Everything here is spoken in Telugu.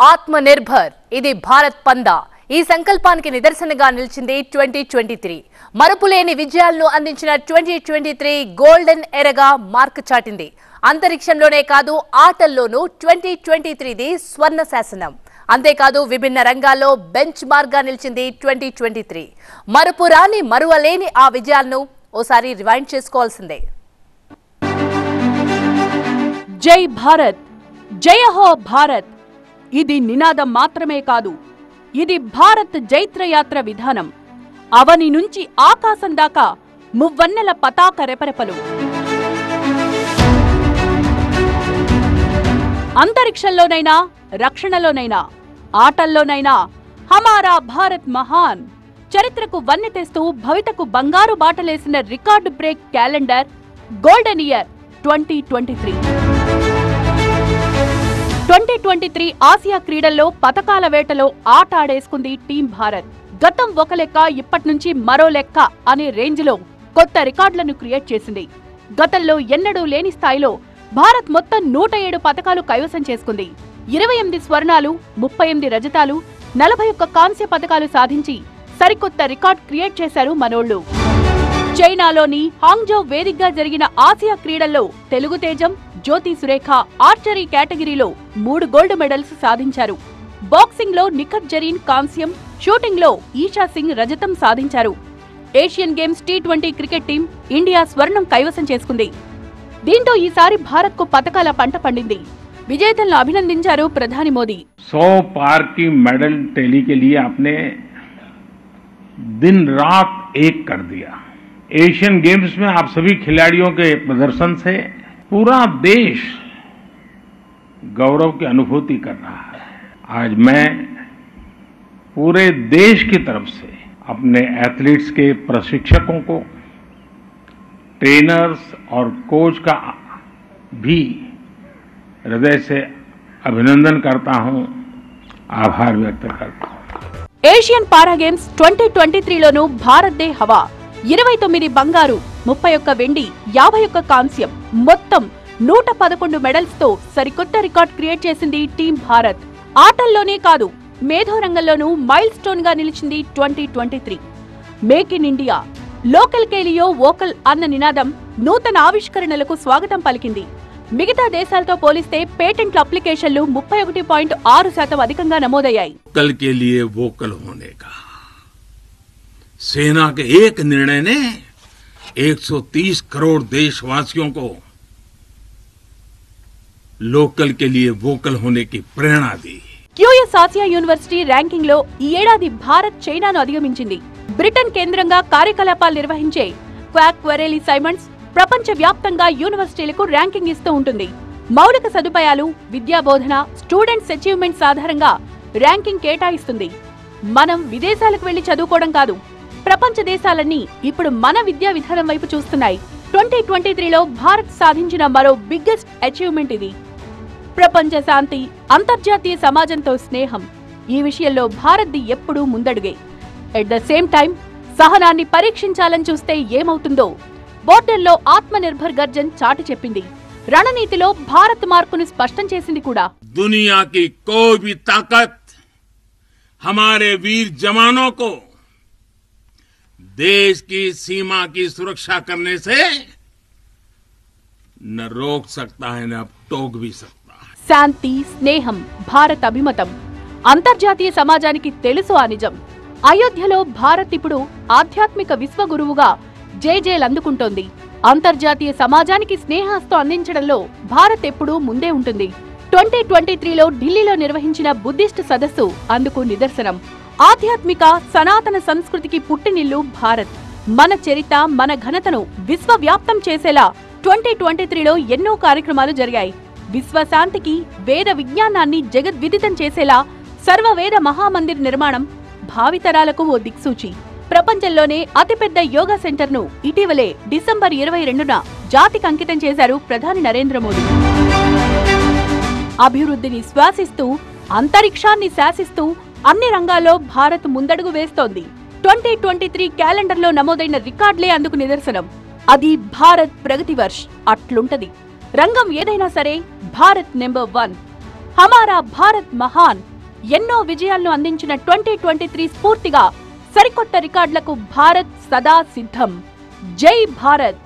ఆత్మనిర్భర్ ఇది భారత్ పందా ఈ సంకల్పానికి నిదర్శనగా నిలిచింది 2023 మరుపులేని విజయాలను అందించిన 2023 గోల్డెన్ ఎరాగా మార్క్ చాటింది అంతరిక్షంలోనే కాదు ఆటల్లోనూ 2023 ది స్వర్ణ శాసనం అంతేకాదు విభిన్న రంగాల్లో బెంచ్ మార్క్ గా నిలిచింది 2023 మరుపురాని మరువలేని ఆ విజయాలను ఓసారి రివైండ్ చేసుకోవాల్సిందే జై భారత్ జయ హో భారత్ ఇది నినాదం మాత్రమే కాదు ఇది భారత్ జైత్రయాత్ర విధానం అవని నుంచి ఆకాశం దాకా మువ్వన్నెల పతాక రెపరెపలు అంతరిక్షంలోనైనా రక్షణలోనైనా ఆటల్లోనైనా హమారా భారత్ మహాన్ చరిత్రకు వన్నె తెస్తూ భవితకు బంగారు బాటలేసిన record break calendar golden year 2023 ఆసియా క్రీడల్లో పతకాల వేటలో ఆట ఆడేసుకుంది టీం భారత్ గతం ఒక లెక్క ఇప్పటి నుంచి మరో లెక్క అనే రేంజ్లో కొత్త రికార్డులను క్రియేట్ చేసింది గతంలో ఎన్నడూ లేని స్థాయిలో భారత్ మొత్తం 107 పతకాలు కైవసం చేసుకుంది 28 స్వర్ణాలు 38 రజతాలు 41 కాంస్య పతకాలు సాధించి సరికొత్త రికార్డ్ క్రియేట్ చేశారు మనోళ్లు చైనాలోని హాంగ్జౌ వేదికగా జరిగిన ఆసియా క్రీడల్లో తెలుగు తేజం జ్యోతి సురేఖ ఆర్చరీ కేటగిరీలో 3 గోల్డ్ మెడల్స్ సాధించారు బాక్సింగ్ లో నిఖత్ జరీన్ కాంస్యం షూటింగ్ లో ఈషా సింగ్ రజతం సాధించారు Asian games T20 cricket team India స్వర్ణం కైవసం చేసుకుంది దీంతో ఈసారి భారత్ కు పతకాల పంట పండింది విజేతలను అభినందించారు ప్రధాని మోదీ 100 पार की मेडल टैली के लिए आपने दिन रात एक कर दिया एशियन गेम्स में आप सभी खिलाड़ियों के प्रदर्शन से पूरा देश गौरव की अनुभूति कर रहा है आज मैं पूरे देश की तरफ से अपने एथलीट्स के प्रशिक्षकों को ट्रेनर्स और कोच का भी हृदय से अभिनंदन करता हूं आभार व्यक्त करता हूं Asian para games 2023 loan Bharat they హవా 29 బంగారు 31 వెండి 51 కాంస్యం మొత్తం 111 మెడల్స్ తో సరికొత్త రికార్డ్ క్రియేట్ చేసింది టీం భారత్ ఆటల్లోనే కాదు మేధో రంగంలోనూ మైల్ స్టోన్ గా నిలిచింది 2023 మేక్ ఇన్ ఇండియా లోకల్ కేలియో వోకల్ అన్న నినాదం నూతన ఆవిష్కరణలకు స్వాగతం పలికింది మిగతా దేశాలతో పోలిస్తే పేటెంట్ల అప్లికేషన్లు 31.6% అధికంగా నమోదయ్యాయి लोकल के लिए वोकल होने का सेना के एक निर्णय ने 130 करोड़ देशवासियों को लोकल के लिए वोकल होने की प्रेरणा दी క్యూఎస్ ఆసియా యూనివర్సిటీ ర్యాంకింగ్ లో ఈ ఏడాది భారత్ చైనాను అధిగమించింది బ్రిటన్ కేంద్రంగా కార్యకలాపాలు నిర్వహించే క్వాక్ క్వరెలీ సైమండ్స్ ప్రపంచ వ్యాప్తంగా యూనివర్సిటీలకు ర్యాంకింగ్ ఇస్తూ ఉంటుంది మౌలిక సదుపాయాలు విద్యా బోధన స్టూడెంట్స్ అచీవ్మెంట్స్ ఆధారంగా ర్యాంకింగ్ కేటాయిస్తుంది మనం విదేశాలకు వెళ్లి చదువుకోవడం కాదు ప్రపంచ దేశాలన్నీ ఇప్పుడు మన విద్యా విధానం వైపు చూస్తున్నాయి 2023లో భారత్ సాధించిన మరో బిగ్గెస్ట్ అచీవ్మెంట్ ఇది ప్రపంచ శాంతి అంతర్జాతీయ సమాజంతో స్నేహం ఈ విషయంలో భారత్ ది ఎప్పుడూ ముందడుగే ఎట్ ద సేమ్ టైం సహనాన్ని పరీక్షించాలని చూస్తే ఏమవుతుందో బోర్డర్లో ఆత్మనిర్భర్ గర్జన్ చాటి చెప్పింది రణనీతిలో భారత్ మార్కును స్పష్టం చేసింది కూడా दुनिया की कोई भी ताकत हमारे वीर जवानों को देश की सीमा की सुरक्षा करने से न रोक सकता है न टोक भी सकता है శాంతి స్నేహం భారత్ అభిమతం అంతర్జాతీయ సమాజానికి తెలుసు ఆ నిజం అయోధ్యలో భారత్ ఇప్పుడు ఆధ్యాత్మిక విశ్వగురువుగా జేజేలందుకుంటోంది అంతర్జాతీయ సమాజానికి స్నేహాస్తో అందించడంలో భారత్ ఎప్పుడూ ముందే ఉంటుంది 2023లో ఢిల్లీలో నిర్వహించిన బుద్ధిస్ట్ సదస్సు అందుకు నిదర్శనం ఆధ్యాత్మిక సనాతన సంస్కృతికి పుట్టినిల్లు భారత్ మన చరిత్ర మన ఘనతను విశ్వవ్యాప్తం చేసేలా 2023లో ఎన్నో కార్యక్రమాలు జరిగాయి విశ్వశాంతికి వేద విజ్ఞానాన్ని జగద్విదితం చేసేలా సర్వవేద మహామందిర్ నిర్మాణం భావితరాలకు ఓ దిక్సూచి ప్రపంచంలోనే అతిపెద్ద యోగా సెంటర్ ను ఇటీవలే డిసెంబర్ 22న జాతికి అంకితం చేశారు ప్రధాని నరేంద్ర మోదీ అభివృద్ధిని శ్వాసిస్తూ అంతరిక్షాన్ని శాసిస్తూ అన్ని రంగాల్లో భారత్ ముందడుగు వేస్తోంది 2023 క్యాలెండర్లో నమోదైన రికార్డులే అందుకు నిదర్శనం అది భారత్ ప్రగతి వర్ష్ అట్లుంటది రంగం ఏదైనా సరే భారత్ నెంబర్ 1 హమారా భారత్ మహాన్ ఎన్నో విజయాలను అందించిన 2023 స్ఫూర్తిగా సరికొత్త రికార్డులకు భారత్ సదా సిద్ధం. జై భారత్.